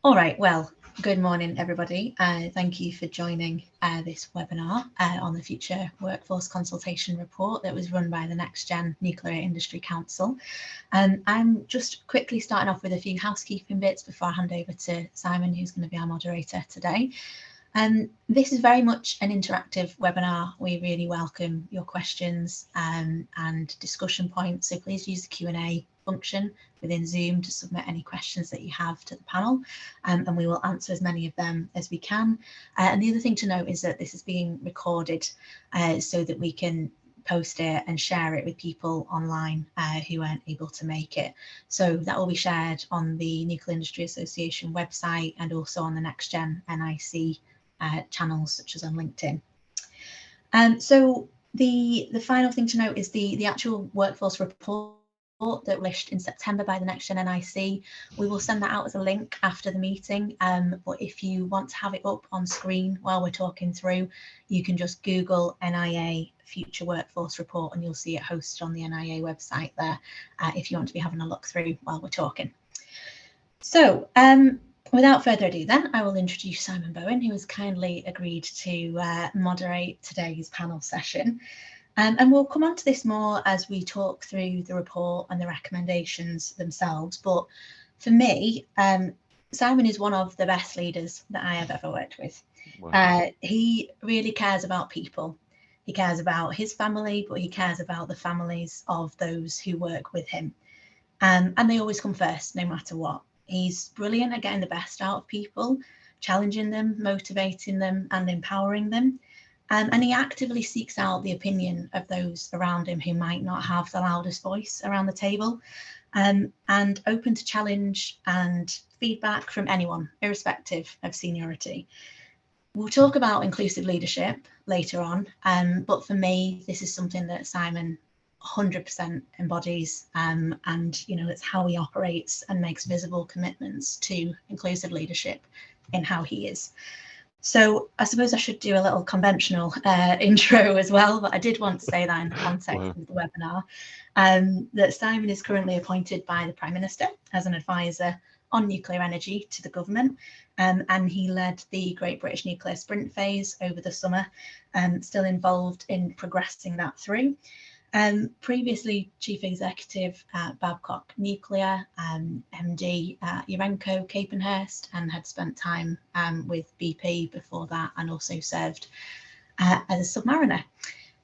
All right, well, good morning, everybody. Thank you for joining this webinar on the Future Workforce Consultation Report that was run by the NextGen Nuclear Industry Council. I'm just quickly starting off with a few housekeeping bits before I hand over to Simon, who's going to be our moderator today. This is very much an interactive webinar. We really welcome your questions and discussion points, so please use the Q&A function within Zoom to submit any questions that you have to the panel, and we will answer as many of them as we can. And the other thing to note is that this is being recorded so that we can post it and share it with people online who aren't able to make it. So that will be shared on the Nuclear Industry Association website and also on the NextGen NIC channels such as on LinkedIn. So the final thing to note is the actual workforce report that published in September by the NextGen NIC. We will send that out as a link after the meeting, but if you want to have it up on screen while we're talking through, you can just Google NIA Future Workforce Report and you'll see it hosted on the NIA website there if you want to be having a look through while we're talking. So without further ado then, I will introduce Simon Bowen, who has kindly agreed to moderate today's panel session. And we'll come on to this more as we talk through the report and the recommendations themselves. But for me, Simon is one of the best leaders that I have ever worked with. Wow. He really cares about people. He cares about his family, but he cares about the families of those who work with him. And they always come first, no matter what. He's brilliant at getting the best out of people, challenging them, motivating them, and empowering them. And he actively seeks out the opinion of those around him who might not have the loudest voice around the table, and open to challenge and feedback from anyone, irrespective of seniority. We'll talk about inclusive leadership later on, but for me, this is something that Simon 100% embodies, and it's how he operates and makes visible commitments to inclusive leadership in how he is. So I suppose I should do a little conventional intro as well, but I did want to say that in the context of the webinar, that Simon is currently appointed by the Prime Minister as an advisor on nuclear energy to the government, and he led the Great British Nuclear Sprint phase over the summer, still involved in progressing that through. Previously Chief Executive at Babcock Nuclear, MD at Urenco Capenhurst, and had spent time with BP before that, and also served as a submariner.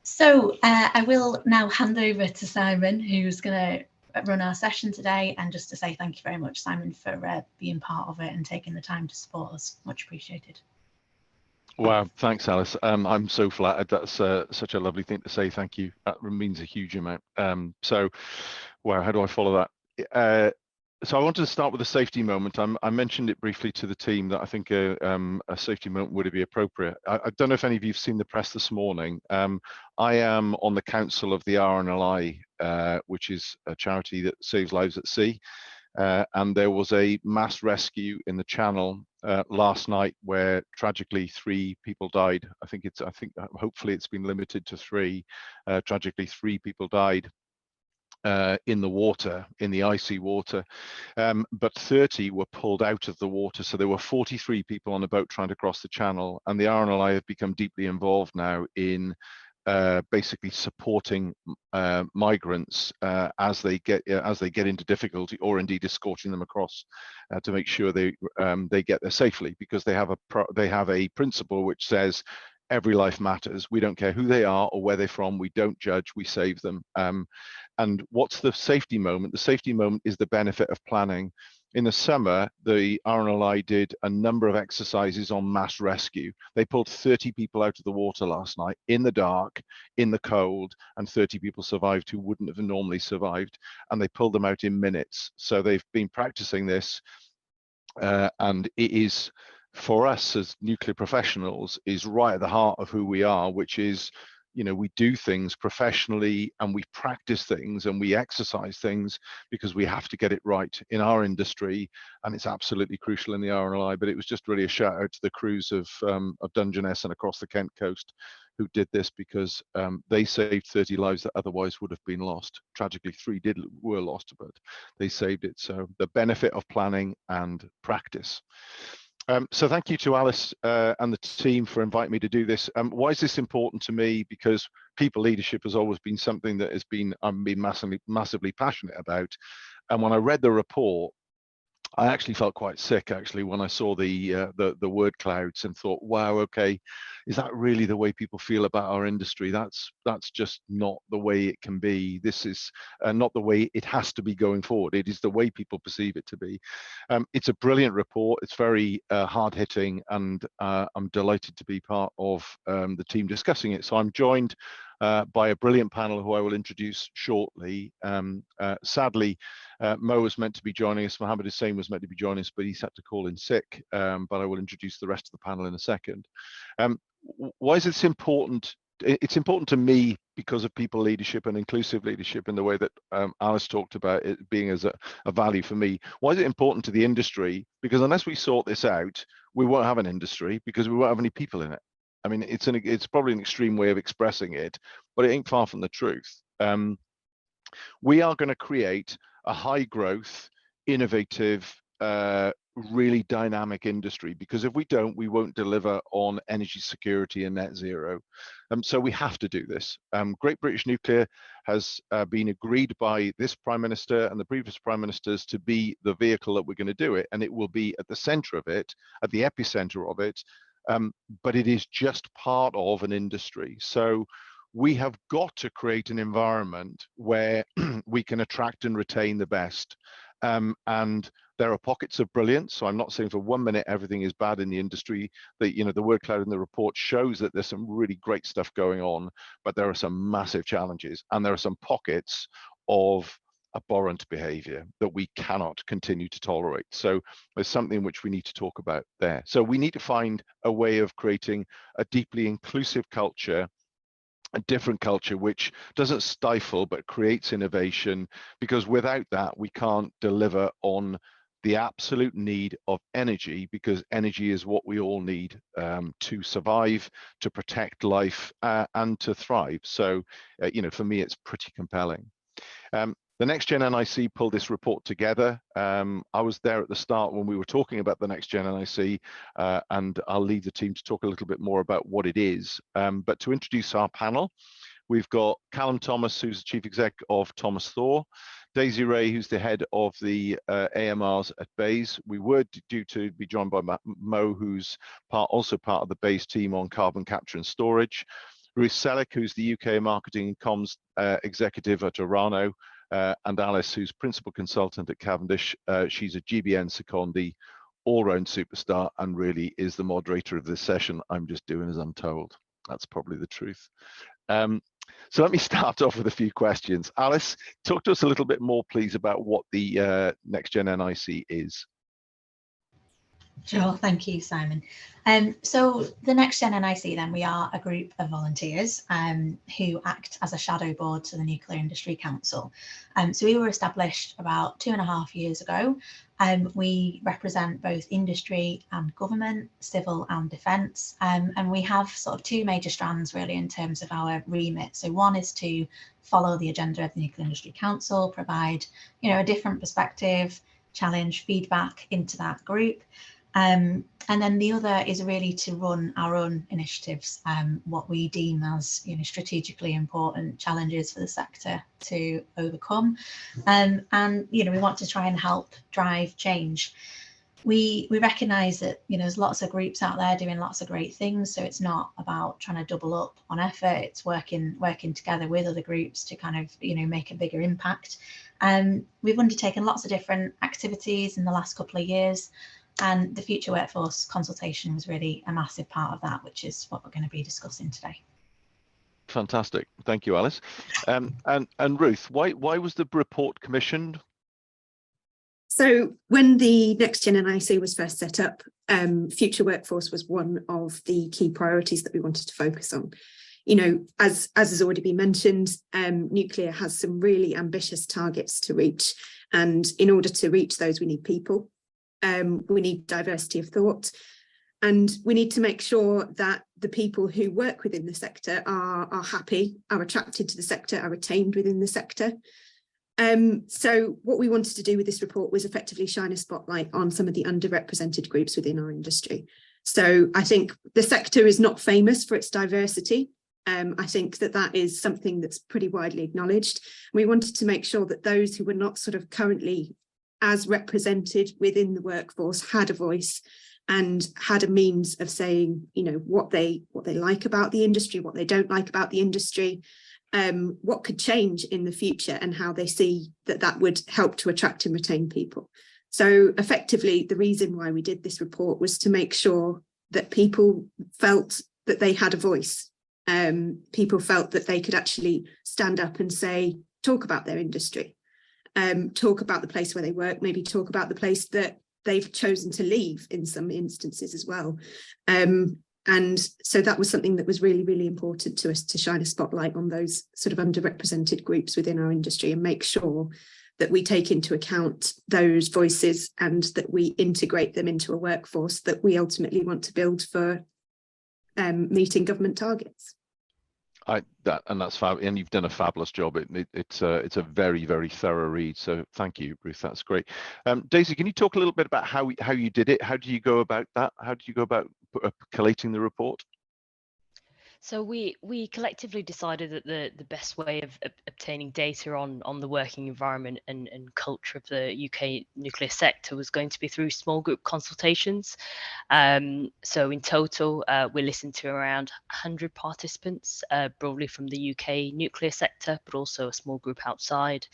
So I will now hand over to Simon, who's going to run our session today, and just to say thank you very much, Simon, for being part of it and taking the time to support us. Much appreciated. Wow, thanks, Alice. I'm so flattered. That's such a lovely thing to say. Thank you. That means a huge amount. So, wow, how do I follow that? So I wanted to start with a safety moment. I mentioned it briefly to the team that I think a safety moment would be appropriate. I don't know if any of you've seen the press this morning. I am on the council of the RNLI, which is a charity that saves lives at sea. And there was a mass rescue in the Channel last night where tragically 3 people died. I think hopefully it's been limited to 3. Tragically 3 people died in the water, in the icy water, but 30 were pulled out of the water. So there were 43 people on a boat trying to cross the Channel, and the RNLI have become deeply involved now in basically supporting migrants as they get into difficulty, or indeed escorting them across to make sure they get there safely, because they have a principle which says every life matters. We don't care who they are or where they're from. We don't judge. We save them. And what's the safety moment? The safety moment is the benefit of planning. In the summer, the RNLI did a number of exercises on mass rescue. They pulled 30 people out of the water last night in the dark, in the cold, and 30 people survived who wouldn't have normally survived, and they pulled them out in minutes. So they've been practicing this, and it is, for us as nuclear professionals, is right at the heart of who we are, which is you know, we do things professionally and we practice things and we exercise things because we have to get it right in our industry, and it's absolutely crucial in the RNLI. But it was just really a shout out to the crews of Dungeness and across the Kent coast who did this, because they saved 30 lives that otherwise would have been lost. Tragically, 3 were lost, but they saved it. So the benefit of planning and practice. So thank you to Alice and the team for inviting me to do this. Why is this important to me? Because people leadership has always been something that I've been massively passionate about. And when I read the report, I actually felt quite sick actually when I saw the word clouds and thought, wow, okay, is that really the way people feel about our industry? That's just not the way it can be. This is not the way it has to be going forward. It is the way people perceive it to be. It's a brilliant report. It's very hard hitting, and I'm delighted to be part of the team discussing it. So I'm joined by a brilliant panel who I will introduce shortly. Sadly, Mo was meant to be joining us, Mohammed Hussain was meant to be joining us, but he's had to call in sick, but I will introduce the rest of the panel in a second. Why is this important? It's important to me because of people leadership and inclusive leadership in the way that Alice talked about it being as a value for me. Why is it important to the industry? Because unless we sort this out, we won't have an industry, because we won't have any people in it. I mean, it's probably an extreme way of expressing it, but it ain't far from the truth. We are going to create a high growth, innovative, really dynamic industry, because if we don't, we won't deliver on energy security and net zero. So we have to do this. Great British Nuclear has been agreed by this Prime Minister and the previous Prime Ministers to be the vehicle that we're going to do it, and it will be at the center of it, at the epicenter of it. But it is just part of an industry. So we have got to create an environment where we can attract and retain the best. And there are pockets of brilliance. So I'm not saying for 1 minute everything is bad in the industry. The word cloud in the report shows that there's some really great stuff going on, but there are some massive challenges, and there are some pockets of abhorrent behavior that we cannot continue to tolerate. So there's something which we need to talk about there. So we need to find a way of creating a deeply inclusive culture, a different culture which doesn't stifle but creates innovation, because without that we can't deliver on the absolute need of energy, because energy is what we all need to survive, to protect life, and to thrive. So for me it's pretty compelling. The Next Gen NIC pulled this report together. I was there at the start when we were talking about the Next Gen NIC, and I'll leave the team to talk a little bit more about what it is. But to introduce our panel, we've got Callum Thomas, who's the Chief Exec of Thomas Thor, Daisy Ray, who's the head of the AMRs at BEIS. We were due to be joined by Mo, who's also part of the BEIS team on carbon capture and storage. Ruth Selleck, who's the UK Marketing and Comms Executive at Orano, and Alice, who's Principal Consultant at Cavendish. She's a GBN secondee, all-round superstar, and really is the moderator of this session. I'm just doing as I'm told. That's probably the truth. So let me start off with a few questions. Alice, talk to us a little bit more, please, about what the Next Gen NIC is. Sure, thank you, Simon. So the Next Gen NIC, then, we are a group of volunteers who act as a shadow board to the Nuclear Industry Council. So we were established about 2.5 years ago. We represent both industry and government, civil and defence, and we have sort of 2 major strands really in terms of our remit. So one is to follow the agenda of the Nuclear Industry Council, provide a different perspective, challenge, feedback into that group. And then the other is really to run our own initiatives, what we deem as strategically important challenges for the sector to overcome. And we want to try and help drive change. We recognise that there's lots of groups out there doing lots of great things, so it's not about trying to double up on effort. It's working together with other groups to kind of make a bigger impact. We've undertaken lots of different activities in the last couple of years. And the Future Workforce consultation was really a massive part of that, which is what we're going to be discussing today. Fantastic. Thank you, Alice. And Ruth, why was the report commissioned? So when the Next Gen NIC was first set up, Future Workforce was one of the key priorities that we wanted to focus on. as has already been mentioned, nuclear has some really ambitious targets to reach. And in order to reach those, we need people. We need diversity of thought. And we need to make sure that the people who work within the sector are happy, are attracted to the sector, are retained within the sector. So what we wanted to do with this report was effectively shine a spotlight on some of the underrepresented groups within our industry. So I think the sector is not famous for its diversity. I think that is something that's pretty widely acknowledged. We wanted to make sure that those who were not sort of currently as represented within the workforce had a voice and had a means of saying, what they like about the industry, what they don't like about the industry, what could change in the future, and how they see that would help to attract and retain people. So effectively, the reason why we did this report was to make sure that people felt that they had a voice. People felt that they could actually stand up and say, talk about their industry, talk about the place where they work, maybe talk about the place that they've chosen to leave in some instances as well. And so that was something that was really, really important to us, to shine a spotlight on those sort of underrepresented groups within our industry and make sure that we take into account those voices and that we integrate them into a workforce that we ultimately want to build for meeting government targets. That's fab, and you've done a fabulous job. It's a very, very thorough read. So thank you, Ruth. That's great. Daisy, can you talk a little bit about how you did it? How do you go about that? How do you go about collating the report? So we collectively decided that the best way of obtaining data on the working environment and culture of the UK nuclear sector was going to be through small group consultations. So in total, we listened to around 100 participants, broadly from the UK nuclear sector, but also a small group outside.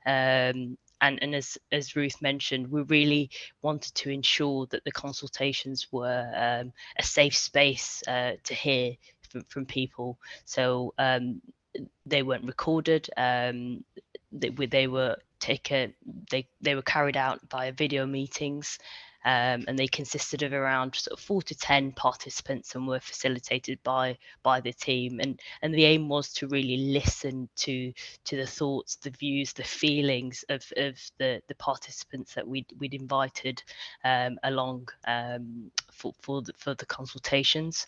And as Ruth mentioned, we really wanted to ensure that the consultations were a safe space to hear from people. So they weren't recorded. They were carried out via video meetings. And they consisted of around sort of 4 to 10 participants and were facilitated by the team. And the aim was to really listen to the thoughts, the views, the feelings of the participants that we'd invited along for the consultations.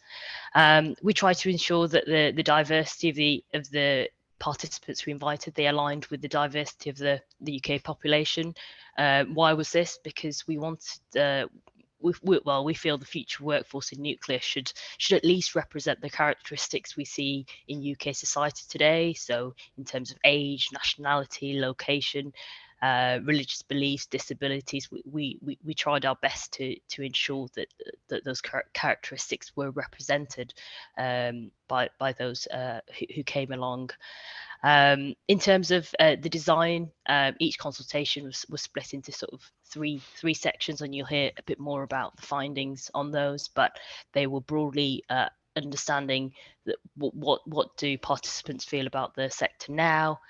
We tried to ensure that the diversity of the participants we invited, they aligned with the diversity of the UK population. Why was this? Because we wanted, we feel the future workforce in nuclear should at least represent the characteristics we see in UK society today. So in terms of age, nationality, location, religious beliefs, disabilities, we tried our best to ensure that those characteristics were represented by those who came along. In terms of the design, each consultation was split into sort of three sections, and you'll hear a bit more about the findings on those, but they were broadly understanding that what do participants feel about the sector now,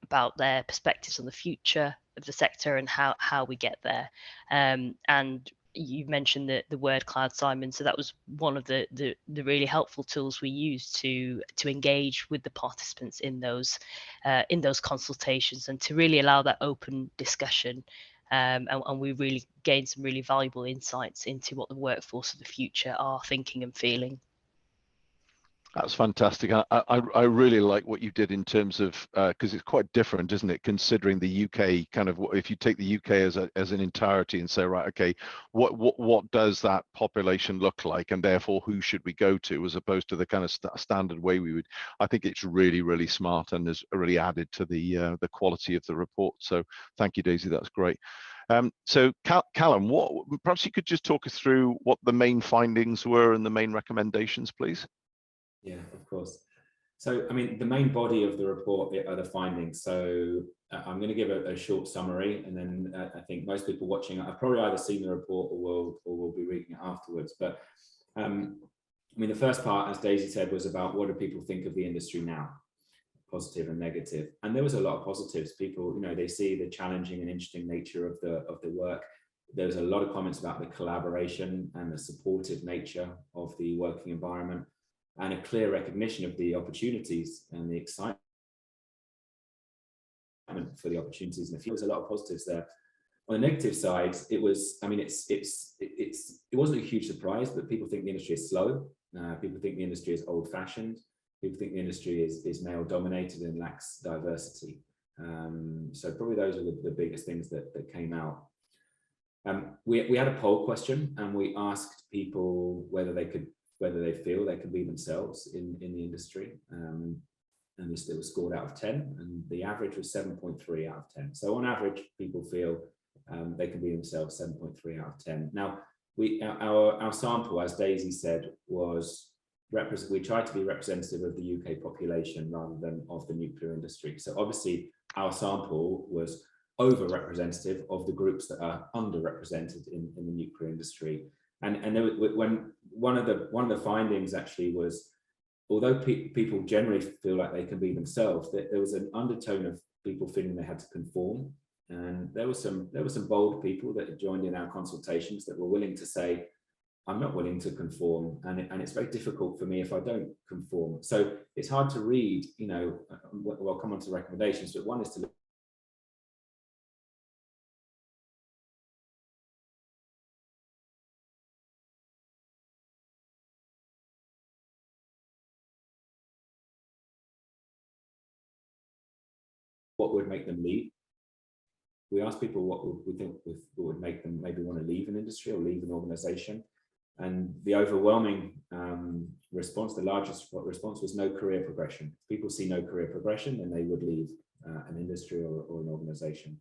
about their perspectives on the future of the sector and how we get there. And you mentioned the word cloud, Simon. So that was one of the really helpful tools we used to engage with the participants in those consultations and to really allow that open discussion. And we really gained some really valuable insights into what the workforce of the future are thinking and feeling. That's fantastic. I really like what you did in terms of, because it's quite different, isn't it? Considering the UK kind of, if you take the UK as an entirety and say, right, okay, what does that population look like, and therefore who should we go to, as opposed to the kind of standard way we would. I think it's really, really smart and has really added to the quality of the report. So thank you, Daisy. That's great. So Callum, perhaps you could just talk us through what the main findings were and the main recommendations, please. Yeah, of course. So, I mean, the main body of the report are the findings. So I'm going to give a short summary, and then I think most people watching have probably either seen the report or will be reading it afterwards. But I mean, the first part, as Daisy said, was about what do people think of the industry now, positive and negative. And there was a lot of positives. People, they see the challenging and interesting nature of the work. There was a lot of comments about the collaboration and the supportive nature of the working environment. and a clear recognition of the opportunities and the excitement for the opportunities in the future. There's a lot of positives there. On the negative side, it was, I mean, it wasn't a huge surprise, but people think the industry is slow. People think the industry is old-fashioned. People think the industry is male-dominated and lacks diversity. So probably those are the biggest things that came out. We had a poll question, and we asked people whether they feel they could be themselves in the industry. And it was scored out of 10, and the average was 7.3 out of 10. So on average, people feel they can be themselves, 7.3 out of 10. Now, our sample, as Daisy said, was we tried to be representative of the UK population rather than of the nuclear industry. So obviously, our sample was over-representative of the groups that are underrepresented in the nuclear industry. And there, when one of the findings actually was, although people generally feel like they can be themselves, there was an undertone of people feeling they had to conform. And there were some bold people that had joined in our consultations that were willing to say, I'm not willing to conform, and it's very difficult for me if I don't conform. So it's hard to read, you know, we'll come on to recommendations, but one is to look what would make them leave. We asked people what we think would make them maybe want to leave an industry or leave an organization. And the overwhelming response, the largest response, was no career progression. If people see no career progression, then they would leave an industry or an organization.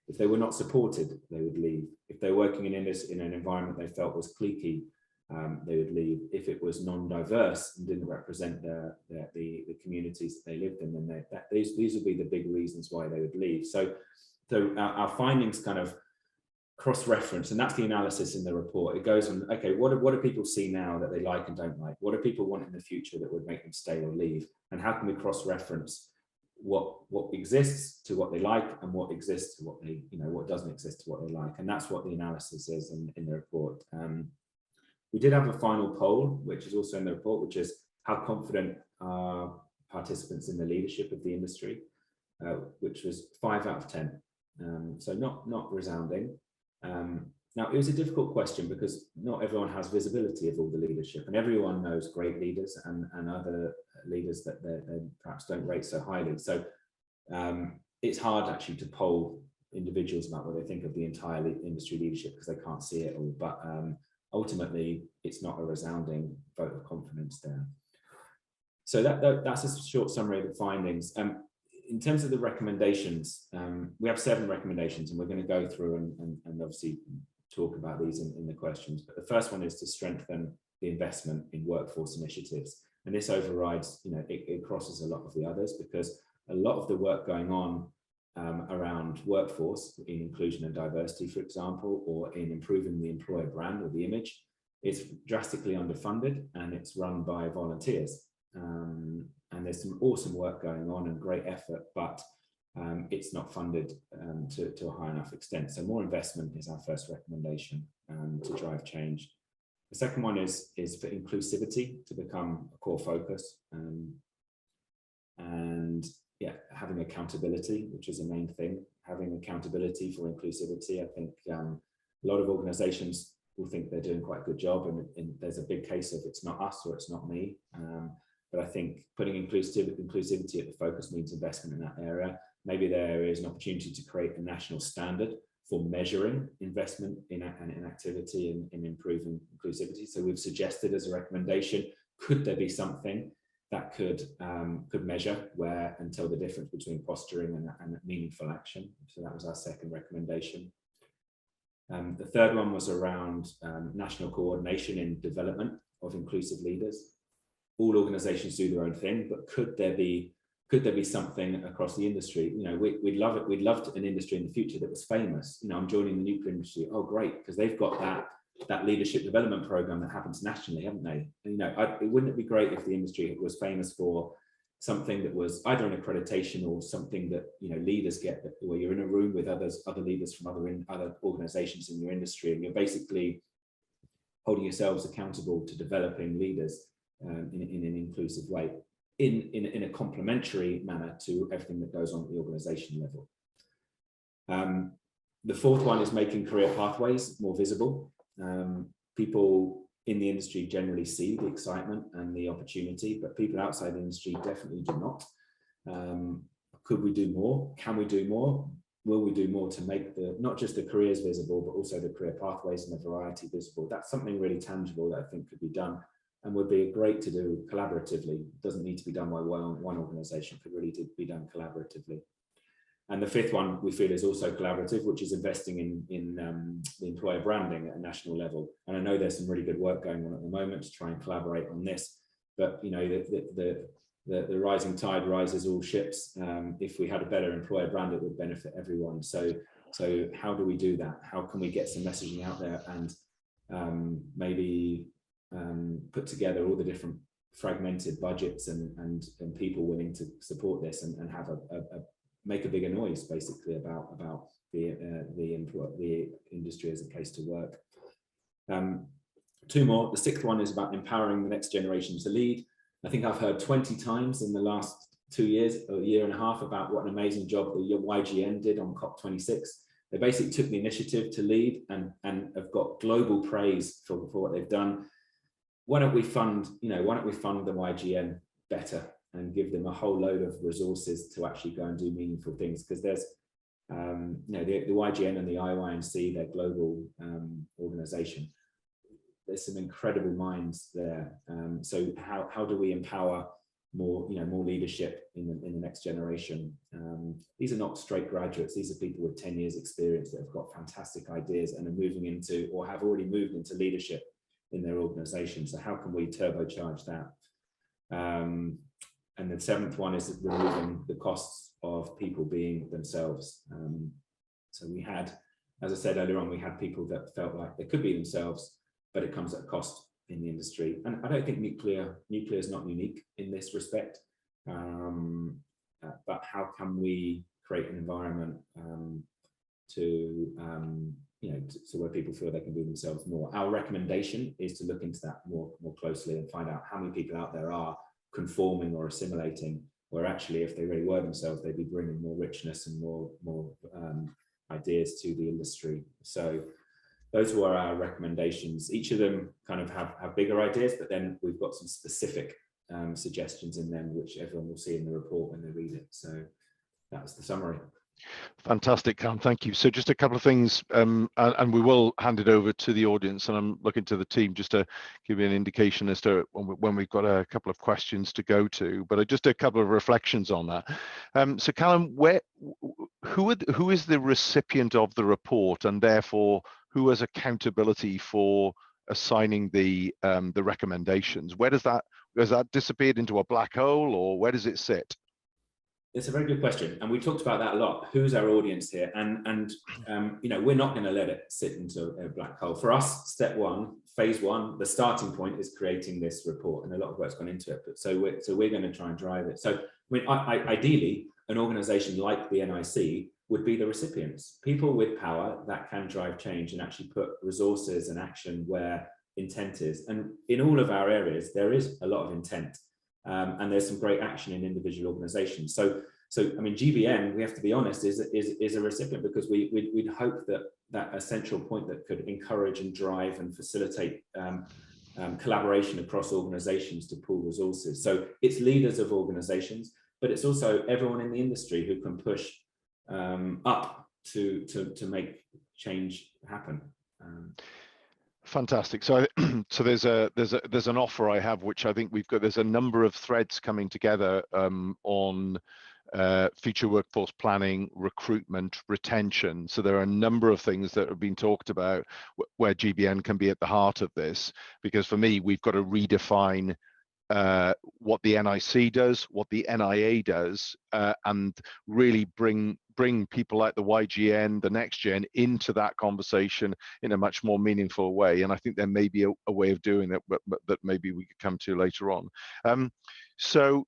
If they were not supported, they would leave. If they're working in an environment they felt was cliquey, they would leave. If it was non-diverse and didn't represent the communities that they lived in, then these would be the big reasons why they would leave. So our findings kind of cross-reference, and that's the analysis in the report. It goes on, okay, what do people see now that they like and don't like? What do people want in the future that would make them stay or leave? And how can we cross-reference what exists to what they like and what exists to what they, you know, what doesn't exist to what they like? And that's what the analysis is in the report. We did have a final poll, which is also in the report, which is how confident are participants in the leadership of the industry, which was 5 out of 10. So not resounding. Now, it was a difficult question because not everyone has visibility of all the leadership, and everyone knows great leaders and other leaders that they perhaps don't rate so highly. So it's hard actually to poll individuals about what they think of the entire industry leadership because they can't see it all. But ultimately, it's not a resounding vote of confidence there. So that's a short summary of the findings. In terms of the recommendations, we have 7 recommendations, and we're going to go through and obviously talk about these in the questions. But the first one is to strengthen the investment in workforce initiatives. And this overrides, you know, it crosses a lot of the others, because a lot of the work going on around workforce in inclusion and diversity, for example, or in improving the employer brand or the image, is drastically underfunded, and it's run by volunteers. And there's some awesome work going on and great effort, but it's not funded to a high enough extent. So more investment is our first recommendation to drive change. The second one is for inclusivity to become a core focus, and yeah, having accountability, which is a main thing. Having accountability for inclusivity. I think a lot of organizations will think they're doing quite a good job, and there's a big case of it's not us or it's not me. But I think putting inclusivity at the focus means investment in that area. Maybe there is an opportunity to create a national standard for measuring investment in activity and in improving inclusivity. So we've suggested as a recommendation, could there be something that could measure where and tell the difference between posturing and meaningful action? So that was our second recommendation. The third one was around national coordination in development of inclusive leaders. All organizations do their own thing, but could there be something across the industry? You know, we'd love it. We'd love an industry in the future that was famous. You know, I'm joining the nuclear industry. Oh, great, because they've got that leadership development program that happens nationally, haven't they? And, you know, wouldn't it be great if the industry was famous for something that was either an accreditation or something that, you know, leaders get, where you're in a room with other leaders from other organizations in your industry, and you're basically holding yourselves accountable to developing leaders. in an inclusive way, in a complementary manner to everything that goes on at the organisation level. The fourth one is making career pathways more visible. People in the industry generally see the excitement and the opportunity, but people outside the industry definitely do not. Could we do more? Can we do more? Will we do more to make not just the careers visible, but also the career pathways and the variety visible? That's something really tangible that I think could be done and would be great to do collaboratively. It doesn't need to be done by one organisation, could really be done collaboratively. And the fifth one we feel is also collaborative, which is investing in the employer branding at a national level. And I know there's some really good work going on at the moment to try and collaborate on this. But you know, the rising tide rises all ships. If we had a better employer brand, it would benefit everyone. So how do we do that? How can we get some messaging out there and maybe put together all the different fragmented budgets and people willing to support this and have make a bigger noise basically about the industry as a place to work. Two more. The sixth one is about empowering the next generation to lead. I think I've heard 20 times in the last 2 years or a year and a half about what an amazing job the YGN did on COP26. They basically took the initiative to lead and have got global praise for what they've done. Why don't we fund the YGN better and give them a whole load of resources to actually go and do meaningful things? Because there's the YGN and the IYMC, their global organization, there's some incredible minds there. So how do we empower more leadership in the next generation? These are not straight graduates. These are people with 10 years experience that have got fantastic ideas and are moving into or have already moved into leadership in their organization. So how can we turbocharge that? And the seventh one is removing the costs of people being themselves. So we had, as I said earlier on, we had people that felt like they could be themselves, but it comes at a cost in the industry. And I don't think nuclear is not unique in this respect. But how can we create an environment so where people feel they can be themselves more? Our recommendation is to look into that more closely and find out how many people out there are conforming or assimilating, where actually if they really were themselves, they'd be bringing more richness and more ideas to the industry. So those were our recommendations. Each of them kind of have bigger ideas, but then we've got some specific suggestions in them, which everyone will see in the report when they read it. So that was the summary. Fantastic, Callum, thank you. So just a couple of things, and we will hand it over to the audience, and I'm looking to the team just to give you an indication as to when we've got a couple of questions to go to, but just a couple of reflections on that. So Callum, who is the recipient of the report, and therefore who has accountability for assigning the recommendations? Where has that disappeared into a black hole, or where does it sit? It's a very good question, and we talked about that a lot. Who's our audience here? And we're not going to let it sit into a black hole. For us, step one, phase one, the starting point is creating this report, and a lot of work's gone into it. But so we're going to try and drive it. So ideally, an organisation like the NIC would be the recipients, people with power that can drive change and actually put resources and action where intent is. And in all of our areas, there is a lot of intent. And there's some great action in individual organizations. So I mean, GBN, we have to be honest, is a recipient, because we'd hope that a central point that could encourage and drive and facilitate collaboration across organizations to pool resources. So it's leaders of organizations, but it's also everyone in the industry who can push up to make change happen. Fantastic. So there's an offer I have, which I think there's a number of threads coming together on future workforce planning, recruitment, retention. So there are a number of things that have been talked about where GBN can be at the heart of this, because for me, we've got to redefine what the NIC does, what the NIA does, and really bring people like the YGN, the Next Gen, into that conversation in a much more meaningful way. And I think there may be a way of doing that, but that maybe we could come to later on. So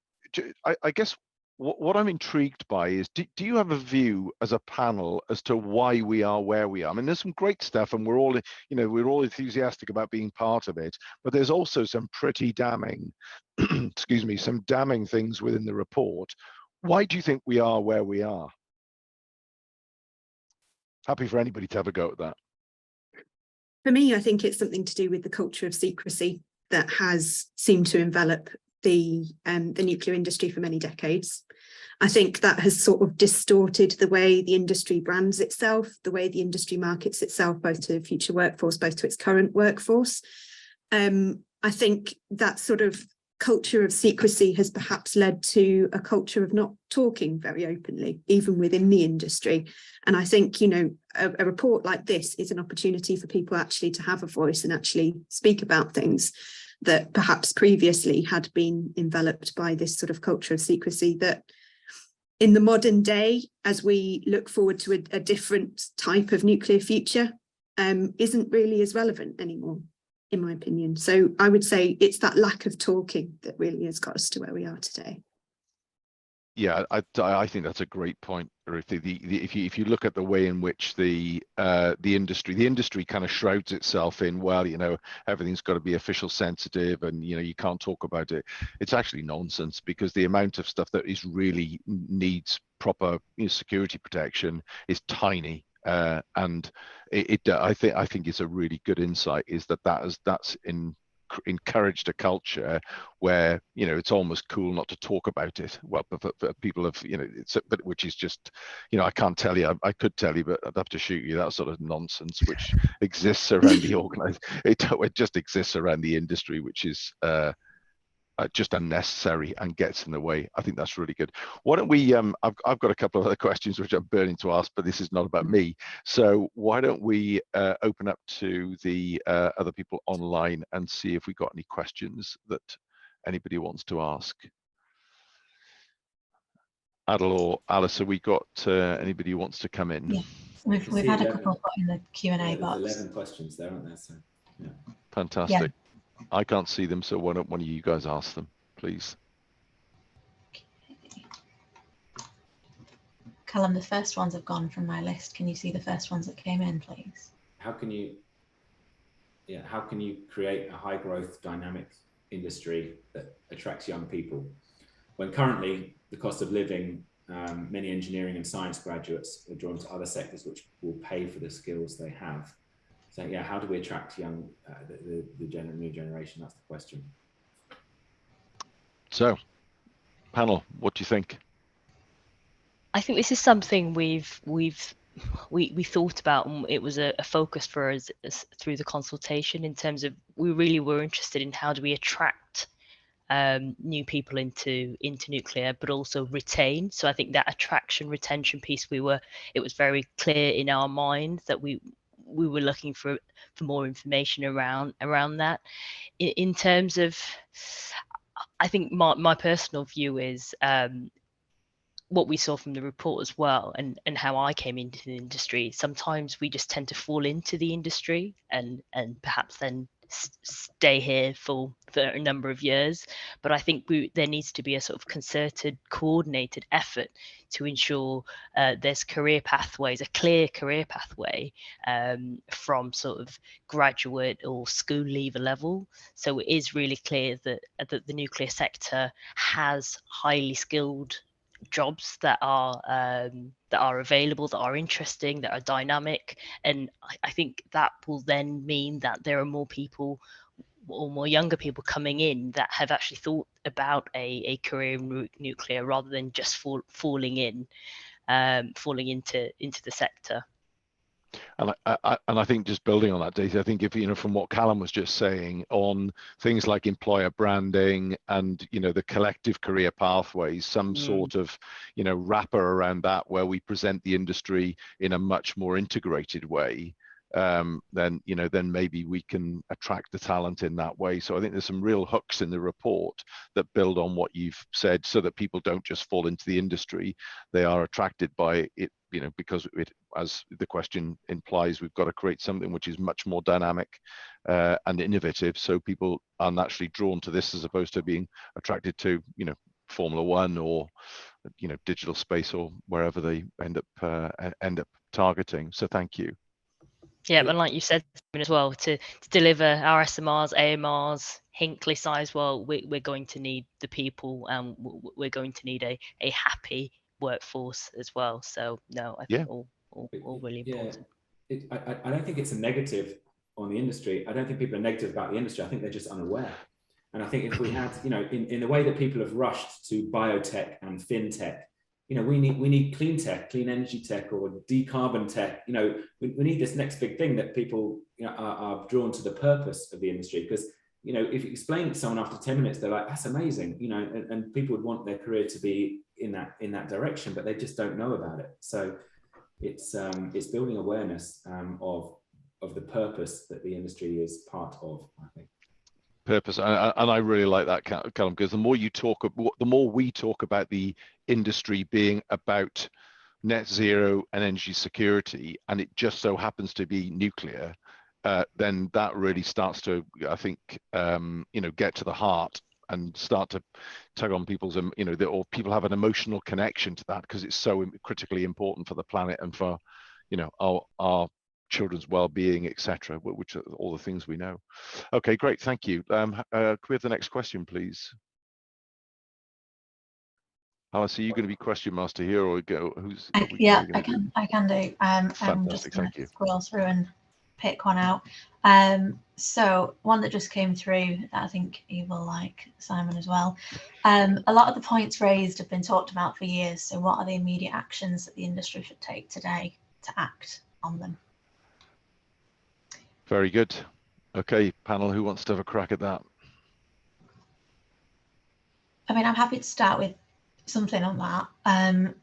I guess what I'm intrigued by is, do you have a view as a panel as to why we are where we are? I mean, there's some great stuff, and we're all enthusiastic about being part of it, but there's also some pretty damning, excuse me, some damning things within the report. Why do you think we are where we are? Happy for anybody to have a go at that. For me, I think it's something to do with the culture of secrecy that has seemed to envelop the nuclear industry for many decades. I think that has sort of distorted the way the industry brands itself, the way the industry markets itself, both to future workforce, both to its current workforce. I think that sort of culture of secrecy has perhaps led to a culture of not talking very openly, even within the industry. And I think, you know, a report like this is an opportunity for people actually to have a voice and actually speak about things that perhaps previously had been enveloped by this sort of culture of secrecy that in the modern day, as we look forward to a different type of nuclear future, isn't really as relevant anymore, in my opinion. So I would say it's that lack of talking that really has got us to where we are today. Yeah, I think that's a great point, Ruth. If you look at the way in which the industry kind of shrouds itself in, well, you know, everything's got to be official sensitive, and you know, you can't talk about it. It's actually nonsense, because the amount of stuff that is really needs proper, you know, security protection is tiny. And I think it's a really good insight, is that's encouraged a culture where, you know, it's almost cool not to talk about it. Well, for people have, you know, but which is just, you know, I can't tell you, I could tell you, but I'd have to shoot you. That sort of nonsense which exists around the it just exists around the industry, which is just unnecessary and gets in the way. I think that's really good. Why don't we, I've got a couple of other questions which I'm burning to ask, but this is not about me. So why don't we open up to the other people online and see if we got any questions that anybody wants to ask. Adel or Alice, have we got anybody who wants to come in? Yeah, we've had a couple put in the Q&A box. 11 questions there, aren't there? So, yeah. Fantastic. Yeah. I can't see them, so why don't one of you guys ask them, please? Callum, the first ones have gone from my list. Can you see the first ones that came in, please? How can you create a high growth dynamic industry that attracts young people when currently the cost of living, many engineering and science graduates are drawn to other sectors which will pay for the skills they have? So yeah, how do we attract young, the new generation? That's the question. So, panel, what do you think? I think this is something we thought about, and it was a focus for us through the consultation, in terms of we really were interested in how do we attract new people into nuclear, but also retain. So I think that attraction retention piece, it was very clear in our mind that we were looking for more information around that. In terms of, I think my personal view is what we saw from the report as well, and how I came into the industry. Sometimes we just tend to fall into the industry and perhaps then stay here for a number of years. But I think there needs to be a sort of concerted, coordinated effort to ensure there's career pathways, a clear career pathway from sort of graduate or school leaver level. So it is really clear that the nuclear sector has highly skilled jobs that are available, that are interesting, that are dynamic, and I think that will then mean that there are more people, or more younger people coming in that have actually thought about a career in nuclear, rather than just falling into the sector. And I think, just building on that, Daisy, I think, if you know, from what Callum was just saying on things like employer branding and, you know, the collective career pathways, some sort of, you know, wrapper around that, where we present the industry in a much more integrated way, then, you know, then maybe we can attract the talent in that way. So I think there's some real hooks in the report that build on what you've said, so that people don't just fall into the industry, they are attracted by it, you know, because it, as the question implies, we've got to create something which is much more dynamic and innovative, so people are naturally drawn to this, as opposed to being attracted to, you know, Formula One or digital space or wherever they end up targeting. So thank you. Yeah, and like you said as well, to deliver our SMRs, AMRs, Hinkley Sizewell, we're going to need the people, and we're going to need a happy workforce as well. So no, I think all really important. I don't think it's a negative on the industry. I don't think people are negative about the industry. I think they're just unaware. And I think if we had, in the way that people have rushed to biotech and fintech, we need clean tech, clean energy tech, or decarbon tech. We need this next big thing that people are drawn to the purpose of the industry. Because if you explain it to someone after 10 minutes, they're like, that's amazing, and people would want their career to be in that direction, but they just don't know about it. So it's building awareness of the purpose that the industry is part of, I think. Purpose, and I really like that, Callum, because the more we talk about the industry being about net zero and energy security, and it just so happens to be nuclear, then that really starts to, I think, get to the heart and start to tug on people's, or people have an emotional connection to that because it's so critically important for the planet and for, our children's well-being, etc., which are all the things we know. Okay, great, thank you. Can we have the next question, please? Alice, are you going to be question master here, or go? Yeah, I can do. I'm just going to scroll through and pick one out. So one that just came through that I think you will like, Simon, as well. A lot of the points raised have been talked about for years. So what are the immediate actions that the industry should take today to act on them? Very good. Okay, panel, who wants to have a crack at that? I mean, I'm happy to start with something on that,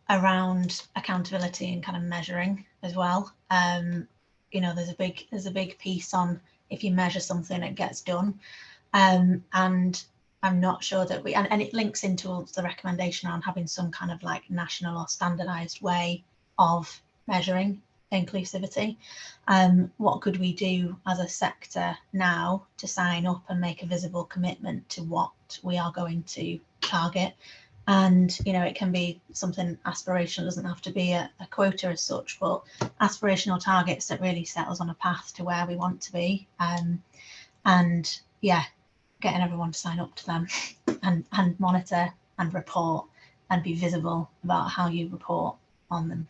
around accountability and kind of measuring as well. There's a big piece on if you measure something, it gets done. And I'm not sure that and it links into the recommendation around having some kind of like national or standardized way of measuring inclusivity. What could we do as a sector now to sign up and make a visible commitment to what we are going to target? And it can be something aspirational, it doesn't have to be a quota as such, but aspirational targets that really set us on a path to where we want to be. And yeah, getting everyone to sign up to them and monitor and report and be visible about how you report on them.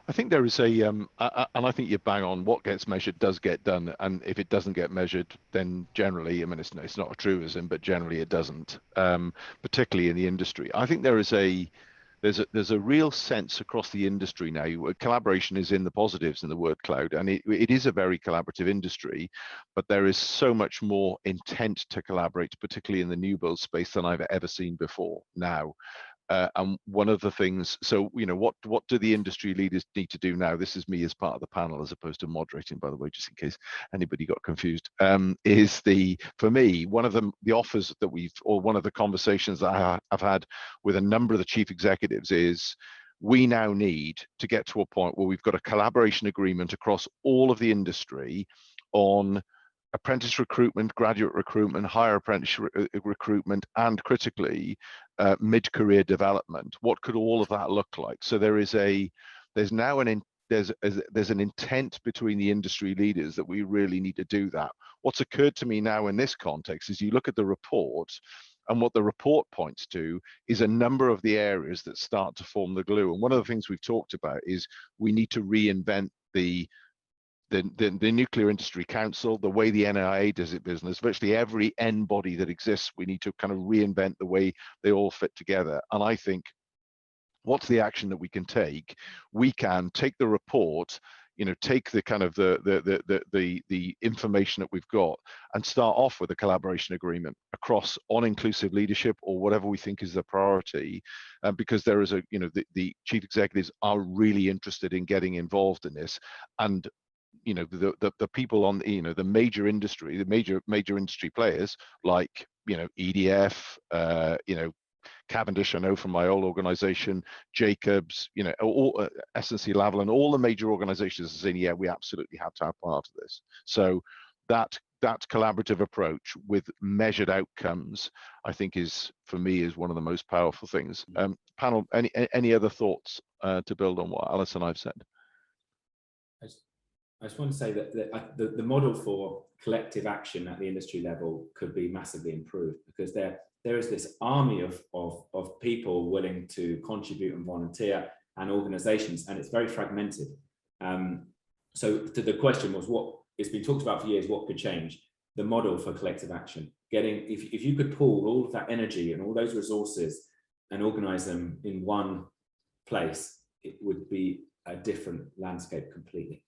I think there is and I think you bang on, what gets measured does get done, and if it doesn't get measured, then generally, I mean, it's not a truism, but generally it doesn't, particularly in the industry. I think there's a real sense across the industry now. Collaboration is in the positives in the word cloud, and it is a very collaborative industry, but there is so much more intent to collaborate, particularly in the new build space, than I've ever seen before now. And one of the things, so what do the industry leaders need to do now? This is me as part of the panel, as opposed to moderating, by the way, just in case anybody got confused. For me, one of the offers that one of the conversations that I've had with a number of the chief executives is, we now need to get to a point where we've got a collaboration agreement across all of the industry on apprentice recruitment, graduate recruitment, higher apprentice recruitment, and critically, mid-career development. What could all of that look like? So there's now an intent between the industry leaders that we really need to do that. What's occurred to me now in this context is you look at the report, and what the report points to is a number of the areas that start to form the glue. And one of the things we've talked about is we need to reinvent the Nuclear Industry Council, the way the NIA does its business. Virtually every N body that exists, we need to kind of reinvent the way they all fit together. And I think, what's the action that we can take? We can take the report, take the kind of the information that we've got and start off with a collaboration agreement across on inclusive leadership or whatever we think is the priority, because there is the chief executives are really interested in getting involved in this. And the people on the major industry, the major industry players like EDF, Cavendish, I know from my old organization, Jacobs, all S&C-Lavalin, all the major organizations are saying, yeah, we absolutely have to have part of this. So that that collaborative approach with measured outcomes, I think is, for me, is one of the most powerful things. Panel, any other thoughts to build on what Alice and I've said? I just want to say that the model for collective action at the industry level could be massively improved, because there is this army of people willing to contribute and volunteer, and organizations, and it's very fragmented. So the question was, what it's been talked about for years, what could change? The model for collective action, if you could pool all of that energy and all those resources and organize them in one place, it would be a different landscape completely.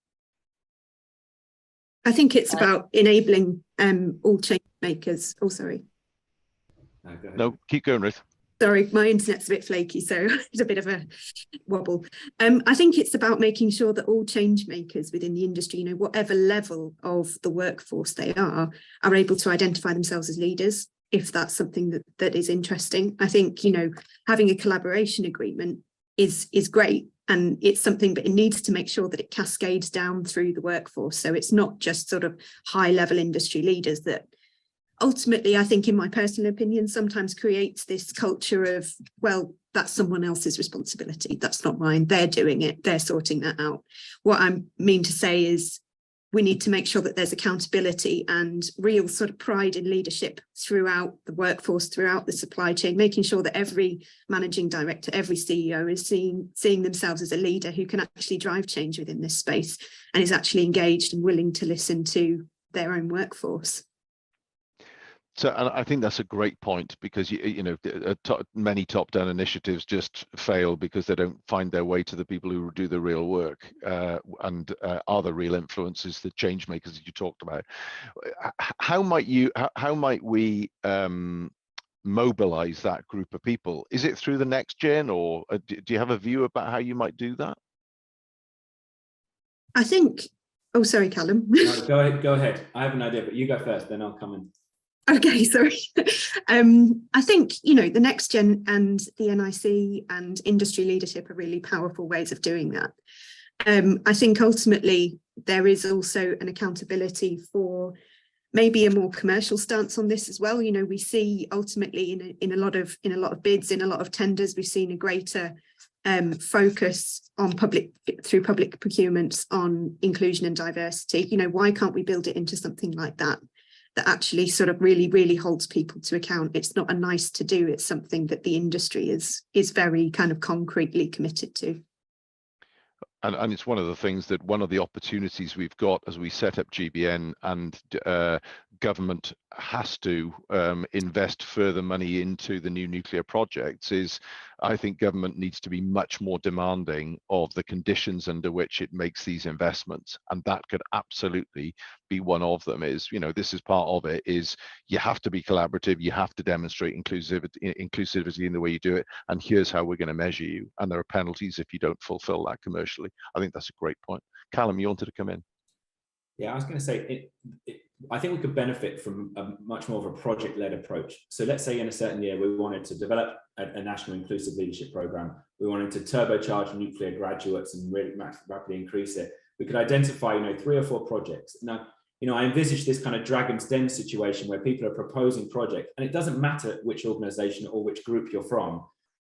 I think it's about enabling all change makers. Oh, sorry. No, keep going, Ruth. Sorry, my internet's a bit flaky, so it's a bit of a wobble. I think it's about making sure that all change makers within the industry, whatever level of the workforce they are able to identify themselves as leaders, if that's something that is interesting. I think, having a collaboration agreement is great, and it's something, but it needs to make sure that it cascades down through the workforce. So it's not just sort of high level industry leaders that ultimately, I think, in my personal opinion, sometimes creates this culture of, well, that's someone else's responsibility. That's not mine. They're doing it. They're sorting that out. What I mean to say is we need to make sure that there's accountability and real sort of pride in leadership throughout the workforce, throughout the supply chain, making sure that every managing director, every CEO is seeing themselves as a leader who can actually drive change within this space and is actually engaged and willing to listen to their own workforce. So, and I think that's a great point, because many top-down initiatives just fail because they don't find their way to the people who do the real work and are the real influences, the change makers that you talked about. How might we mobilize that group of people? Is it through the next gen, or do you have a view about how you might do that? I think. Oh, sorry, Callum. No, go ahead. I have an idea, but you go first, then I'll come in. Okay, sorry. I think, the next gen and the NIC and industry leadership are really powerful ways of doing that. I think ultimately there is also an accountability for maybe a more commercial stance on this as well. We see ultimately in a lot of bids, in a lot of tenders, we've seen a greater focus on through public procurements on inclusion and diversity. Why can't we build it into something like that actually sort of really, really holds people to account? It's not a nice to do, it's something that the industry is very kind of concretely committed to. And it's one of the things that one of the opportunities we've got as we set up GBN, and government has to invest further money into the new nuclear projects, is I think government needs to be much more demanding of the conditions under which it makes these investments. And that could absolutely be one of them. Is, this is part of it, is you have to be collaborative, you have to demonstrate inclusivity in the way you do it, and here's how we're going to measure you, and there are penalties if you don't fulfill that commercially. I think that's a great point. Callum, you wanted to come in? Yeah, I was going to say, I think we could benefit from a much more of a project-led approach. So let's say in a certain year we wanted to develop a national inclusive leadership program. We wanted to turbocharge nuclear graduates and really rapidly increase it. We could identify, 3 or 4 projects. Now, I envisage this kind of Dragon's Den situation where people are proposing projects, and it doesn't matter which organization or which group you're from.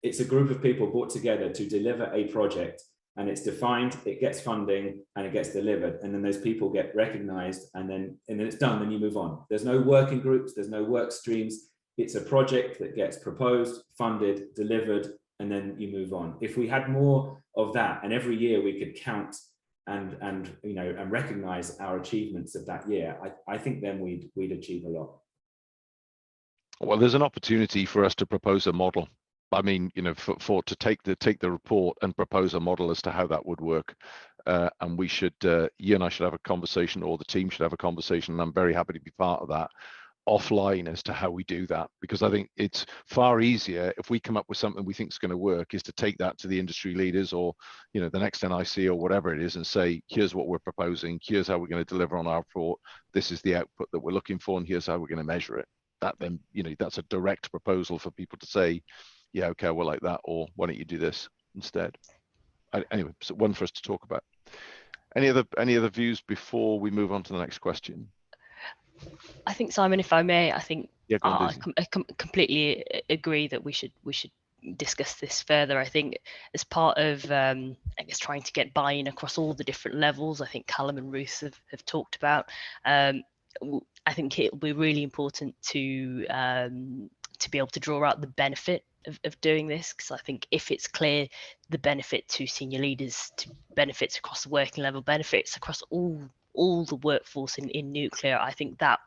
It's a group of people brought together to deliver a project, and it's defined, it gets funding, and it gets delivered, and then those people get recognized, and then it's done, then you move on. There's no working groups, there's no work streams. It's a project that gets proposed, funded, delivered, and then you move on. If we had more of that, and every year we could count and recognize our achievements of that year, I think then we'd achieve a lot. Well, there's an opportunity for us to propose a model. I mean, to take the report and propose a model as to how that would work, and we should, you and I should have a conversation, or the team should have a conversation, and I'm very happy to be part of that offline as to how we do that, because I think it's far easier if we come up with something we think is going to work, is to take that to the industry leaders or the next NIC or whatever it is, and say, here's what we're proposing, here's how we're going to deliver on our report, this is the output that we're looking for, and here's how we're going to measure it. That then, that's a direct proposal for people to say, yeah, okay, we're like that, or why don't you do this instead? Anyway, so one for us to talk about. Any other views before we move on to the next question? I think, Simon, if I may, I think Yeah, go on, I Daisy. completely agree that we should discuss this further. I think as part of I guess trying to get buy-in across all the different levels, I think Callum and Ruth have talked about. I think it will be really important to be able to draw out the benefit of doing this, because I think if it's clear the benefit to senior leaders, to benefits across the working level, benefits across all the workforce in nuclear, I think that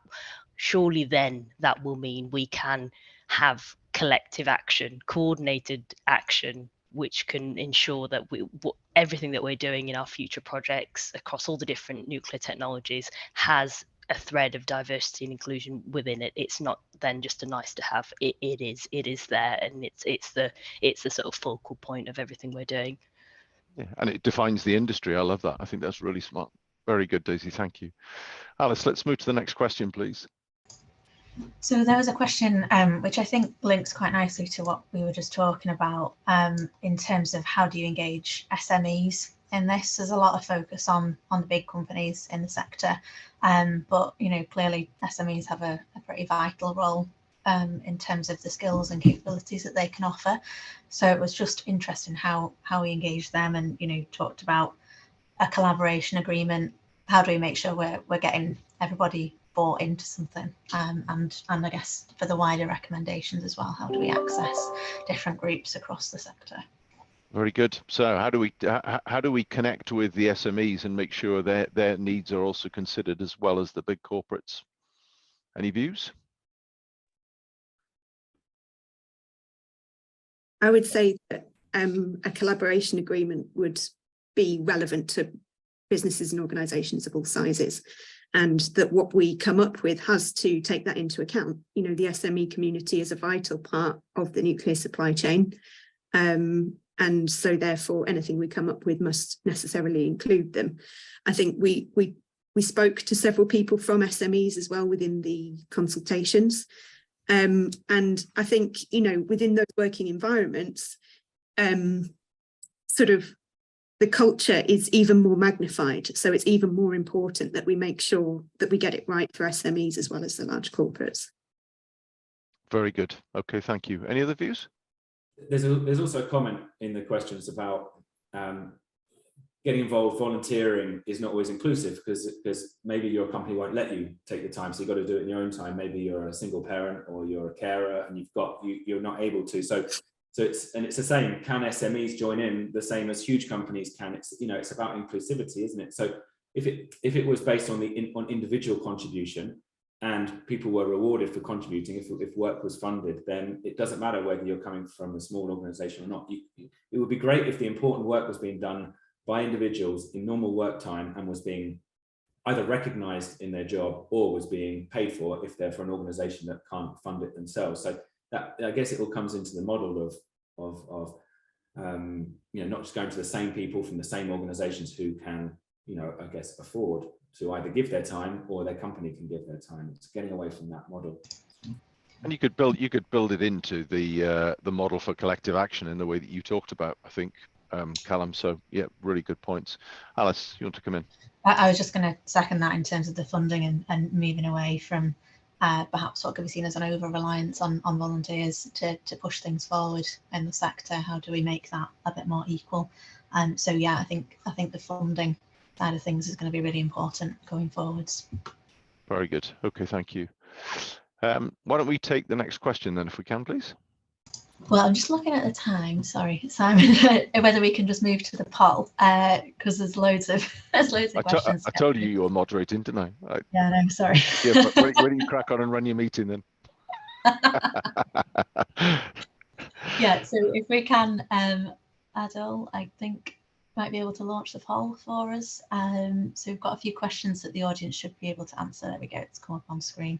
surely then that will mean we can have collective action, coordinated action, which can ensure that everything that we're doing in our future projects across all the different nuclear technologies has a thread of diversity and inclusion within it. It's not then just a nice to have. It is there, and it's the sort of focal point of everything we're doing. Yeah, and it defines the industry. I love that. I think that's really smart. Very good, Daisy. Thank you. Alice, let's move to the next question, please. So there was a question which I think links quite nicely to what we were just talking about in terms of how do you engage SMEs in this. There's a lot of focus on the big companies in the sector, but clearly SMEs have a pretty vital role in terms of the skills and capabilities that they can offer. So it was just interesting how we engage them, and talked about a collaboration agreement. How do we make sure we're getting everybody bought into something, and I guess for the wider recommendations as well, how do we access different groups across the sector? Very good. So how do we connect with the SMEs and make sure their needs are also considered as well as the big corporates? Any views? I would say that a collaboration agreement would be relevant to businesses and organisations of all sizes, and that what we come up with has to take that into account. The SME community is a vital part of the nuclear supply chain, and so therefore anything we come up with must necessarily include them. I think we spoke to several people from SMEs as well within the consultations, and I think within those working environments, sort of the culture is even more magnified. So it's even more important that we make sure that we get it right for SMEs as well as the large corporates. Very good. Okay, thank you. Any other views? There's also a comment in the questions about getting involved. Volunteering is not always inclusive because maybe your company won't let you take the time, so you've got to do it in your own time. Maybe you're a single parent or you're a carer and you're not able to. So it's the same. Can SMEs join in the same as huge companies can? It's about inclusivity, isn't it? So if it was based on individual contribution and people were rewarded for contributing, if work was funded, then it doesn't matter whether you're coming from a small organisation or not. It would be great if the important work was being done by individuals in normal work time and was being either recognised in their job or was being paid for if they're for an organisation that can't fund it themselves. So that, I guess, it all comes into the model of not just going to the same people from the same organisations who can, I guess, afford to either give their time or their company can give their time. It's getting away from that model. And you could build it into the model for collective action in the way that you talked about, I think, Callum. So yeah, really good points. Alice, you want to come in? I was just going to second that in terms of the funding and moving away from perhaps what could be seen as an over-reliance on volunteers to push things forward in the sector. How do we make that a bit more equal? So yeah, I think the funding side of things is going to be really important going forwards. Very good. Okay, thank you. Why don't we take the next question then, if we can, please? Well, I'm just looking at the time. Sorry, Simon, whether we can just move to the poll because there's loads of questions. I told you were moderating, didn't I? Yeah, no, sorry. Yeah, but why don't you crack on and run your meeting then? Yeah, so if we can, Adil, I think might be able to launch the poll for us. So we've got a few questions that the audience should be able to answer. There we go. It's come up on screen.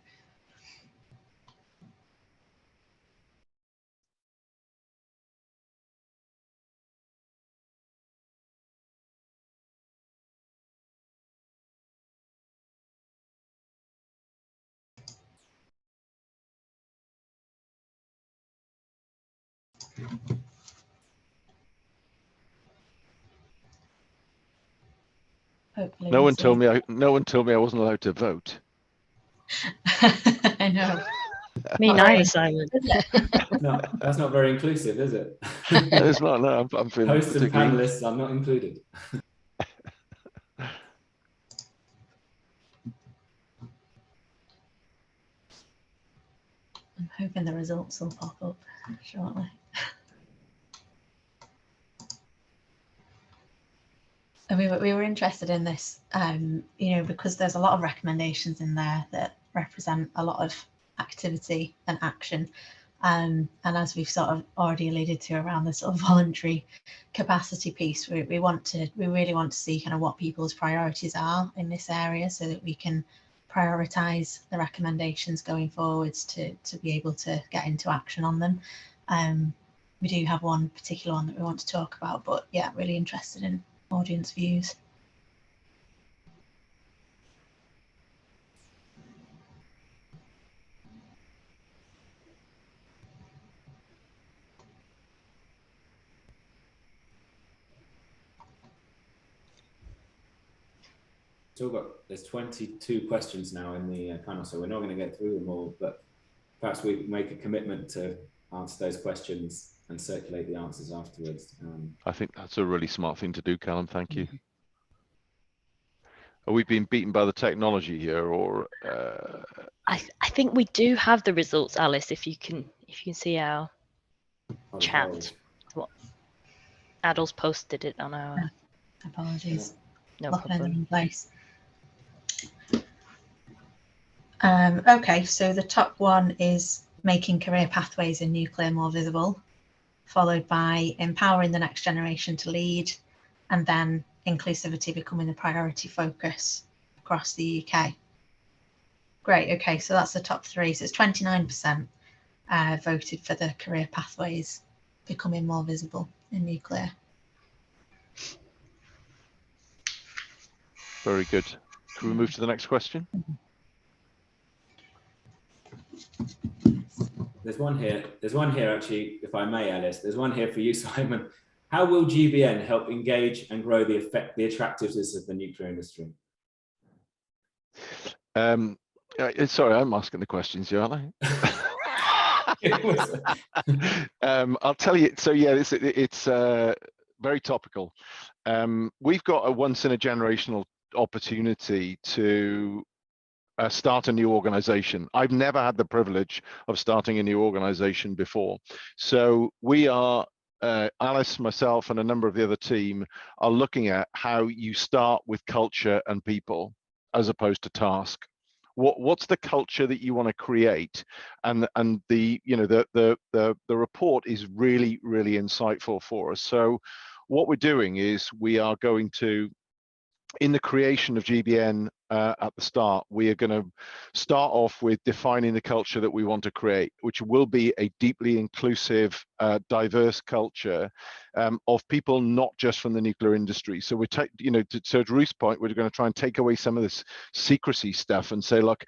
Hopefully no one told me I wasn't allowed to vote. I know. Me Not neither, very- Simon. is it? No, that's not very inclusive, is it? It's not. No, I'm feeling Hosts and particularly. panelists are not included. I'm hoping the results will pop up shortly. And we were interested in this, you know, because there's a lot of recommendations in there that represent a lot of activity and action. And as we've sort of already alluded to around the sort of voluntary capacity piece, we really want to see kind of what people's priorities are in this area so that we can prioritize the recommendations going forwards to be able to get into action on them. We do have one particular one that we want to talk about, but yeah, really interested in audience views. There's 22 questions now in the panel, so we're not going to get through them all, but perhaps we make a commitment to answer those questions and circulate the answers afterwards. I think that's a really smart thing to do, Callum. Thank you. Are we being beaten by the technology here, or? I think we do have the results, Alice. If you can see our chat. What Adol's posted it on our. Apologies. No Locking them problem. in place. Okay, so the top one is making career pathways in nuclear more visible, followed by empowering the next generation to lead, and then inclusivity becoming the priority focus across the UK. Great, okay, so that's the top three. So it's 29% voted for the career pathways becoming more visible in nuclear. Very good. Can we move to the next question? There's one here actually, if I may, Alice. There's one here for you, Simon. How will GBN help engage and grow the attractiveness of the nuclear industry? Sorry, I'm asking the questions here, aren't I? I'll tell you. So yeah, it's very topical. We've got a once in a generational opportunity to start a new organization. I've never had the privilege of starting a new organization before. So we are, Alice, myself, and a number of the other team are looking at how you start with culture and people as opposed to task. What's the culture that you want to create? And the report is really, really insightful for us. So what we're doing is we are going to, in the creation of GBN at the start, we are going to start off with defining the culture that we want to create, which will be a deeply inclusive, diverse culture of people not just from the nuclear industry. So we're, to Ruth's point, we're going to try and take away some of this secrecy stuff and say, look,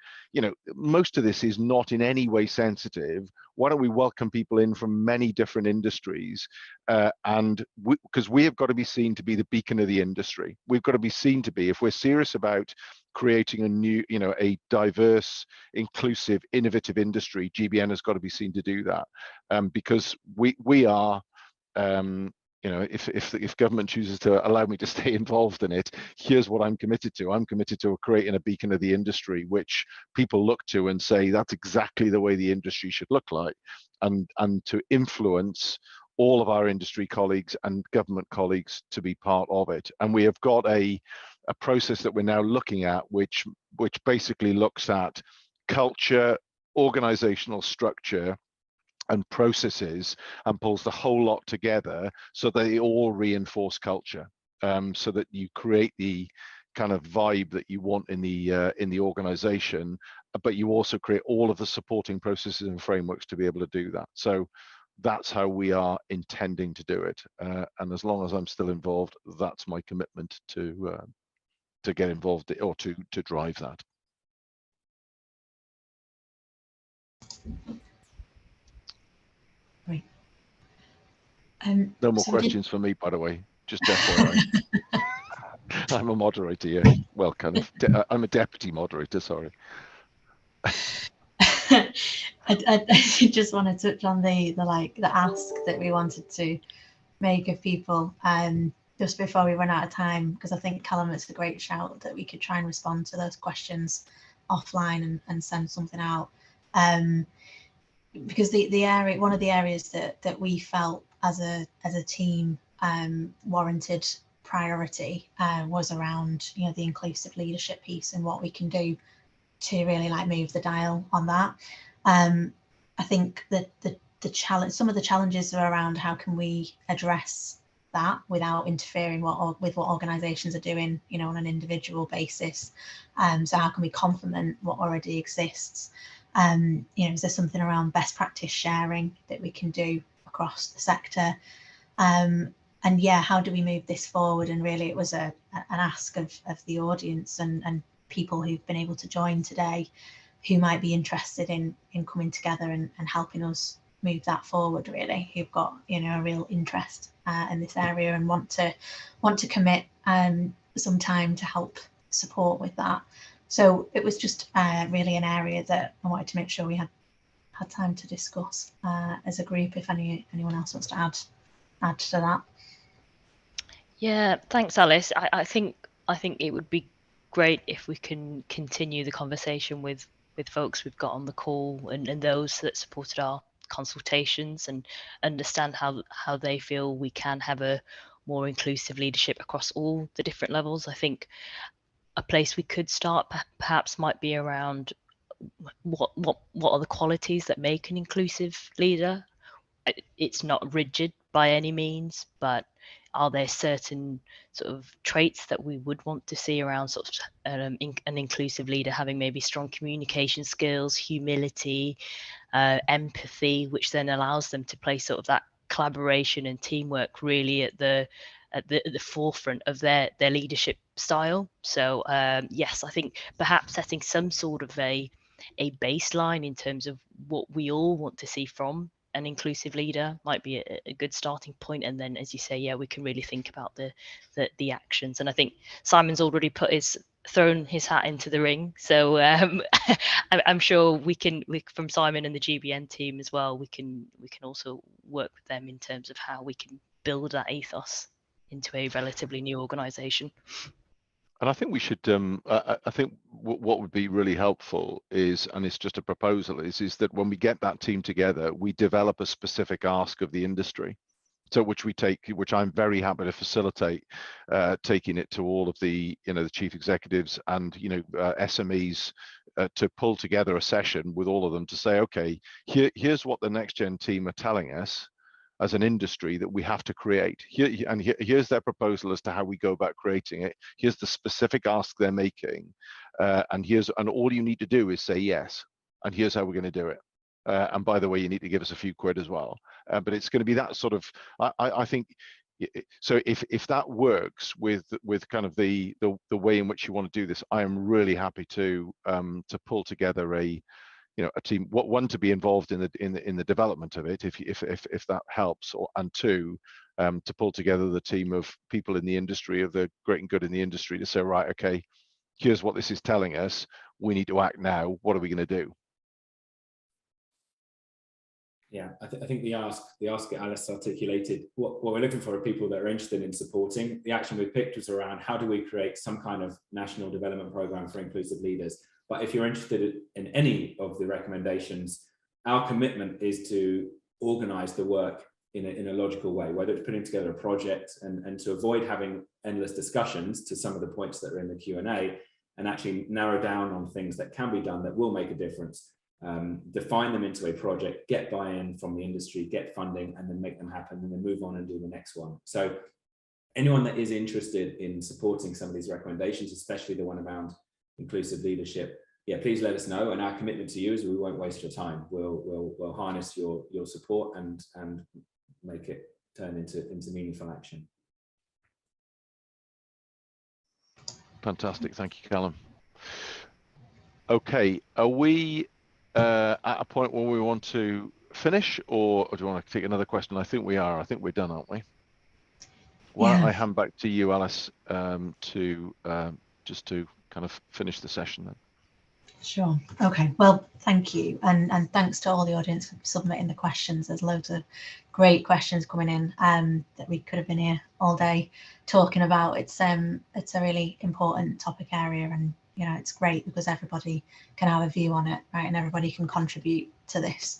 most of this is not in any way sensitive. Why don't we welcome people in from many different industries? And because we have got to be seen to be the beacon of the industry. We've got to be seen to be, if we're serious about creating a new, a diverse, inclusive, innovative industry, GBN has got to be seen to do that. Because we are, if government chooses to allow me to stay involved in it, here's what I'm committed to. I'm committed to creating a beacon of the industry, which people look to and say that's exactly the way the industry should look like, and to influence all of our industry colleagues and government colleagues to be part of it. And we have got a process that we're now looking at, which basically looks at culture, organizational structure, and processes, and pulls the whole lot together so they all reinforce culture, so that you create the kind of vibe that you want in the organization, but you also create all of the supporting processes and frameworks to be able to do that. So that's how we are intending to do it, and as long as I'm still involved, that's my commitment to get involved or to drive that. Great. No more questions for me, by the way. Just FYI. I'm a moderator here. Well, kind of. I'm a deputy moderator. Sorry. I just want to touch on the ask that we wanted to make of people just before we run out of time, because I think, Callum, it's a great shout that we could try and respond to those questions offline and send something out. Because the area, one of the areas that we felt as a team warranted priority was around, you know, the inclusive leadership piece and what we can do to really like move the dial on that. I think that the challenge, some of the challenges are around how can we address that without interfering with what organisations are doing, you know, on an individual basis. So how can we complement what already exists? You know, is there something around best practice sharing that we can do across the sector? And yeah, how do we move this forward? And really, it was an ask of the audience and people who've been able to join today, who might be interested in coming together and helping us move that forward, really, who've got, you know, a real interest in this area and want to commit some time to help support with that. So it was just really an area that I wanted to make sure we had time to discuss as a group. If anyone else wants to add to that. Yeah, thanks, Alice. I think it would be great if we can continue the conversation with folks we've got on the call and those that supported our consultations, and understand how they feel we can have a more inclusive leadership across all the different levels. I think a place we could start perhaps might be around what are the qualities that make an inclusive leader. It's not rigid by any means, but are there certain sort of traits that we would want to see around sort of an inclusive leader having maybe strong communication skills, humility, empathy, which then allows them to play sort of that collaboration and teamwork really at the forefront of their leadership style. So yes, I think perhaps setting some sort of a baseline in terms of what we all want to see from an inclusive leader might be a good starting point. And then, as you say, yeah, we can really think about the actions. And I think Simon's already thrown his hat into the ring. So I'm sure we from Simon and the GBN team as well, we can also work with them in terms of how we can build that ethos into a relatively new organisation. And I think we should, I think what would be really helpful is, and it's just a proposal, is that when we get that team together, we develop a specific ask of the industry. So which I'm very happy to facilitate, taking it to all of the, you know, the chief executives and, you know, SMEs to pull together a session with all of them to say, okay, here's what the Next Gen team are telling us as an industry that we have to create. Here's their proposal as to how we go about creating it. Here's the specific ask they're making, and all you need to do is say yes, and here's how we're going to do it. And by the way, you need to give us a few quid as well. But it's going to be that sort of, I think. So if that works with kind of the way in which you want to do this, I am really happy to pull together a team, one, to be involved in the development of it, if that helps, and two, to pull together the team of people in the industry, of the great and good in the industry, to say, right, okay, here's what this is telling us, we need to act now, what are we going to do? Yeah, I think the ask that Alice articulated, what we're looking for are people that are interested in supporting. The action we picked was around how do we create some kind of national development program for inclusive leaders. But if you're interested in any of the recommendations, our commitment is to organise the work in a logical way, whether it's putting together a project and to avoid having endless discussions to some of the points that are in the Q&A, and actually narrow down on things that can be done that will make a difference. Define them into a project, get buy-in from the industry, get funding, and then make them happen, and then move on and do the next one. So anyone that is interested in supporting some of these recommendations, especially the one around inclusive leadership, yeah, please let us know. And our commitment to you is we won't waste your time. We'll harness your support and make it turn into meaningful action. Fantastic, thank you, Callum. Okay, are we at a point where we want to finish, or do you want to take another question? I think we are. I think we're done, aren't we? Why don't I hand back to you, Alice, just to kind of finish the session then. Sure. Okay. Well, thank you, and thanks to all the audience for submitting the questions. There's loads of great questions coming in that we could have been here all day talking about. It's a really important topic area, and you know it's great because everybody can have a view on it, right? And everybody can contribute to this.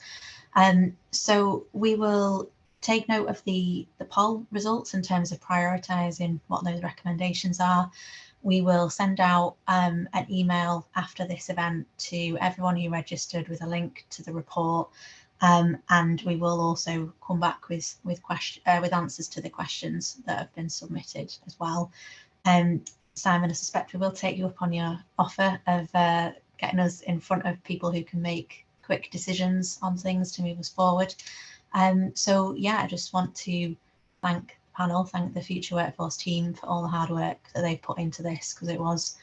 So we will take note of the poll results in terms of prioritising what those recommendations are. We will send out an email after this event to everyone who registered with a link to the report, and we will also come back with answers to the questions that have been submitted as well. Simon, I suspect we will take you up on your offer of getting us in front of people who can make quick decisions on things to move us forward. So yeah, I just want to thank panel, thank the Future Workforce team for all the hard work that they've put into this, because it was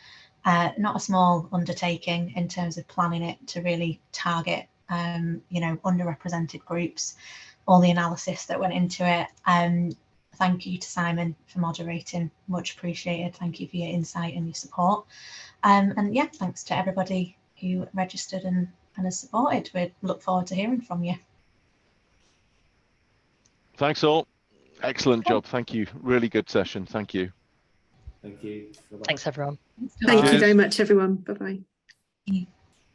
not a small undertaking in terms of planning it to really target you know, underrepresented groups, all the analysis that went into it. Thank you to Simon for moderating, much appreciated. Thank you for your insight and your support. And yeah, thanks to everybody who registered and has supported. We look forward to hearing from you. Thanks all. Excellent job. Thank you. Really good session. Thank you. Thank you. Bye-bye. Thanks, everyone. Thank you Cheers. very much, everyone. Bye-bye.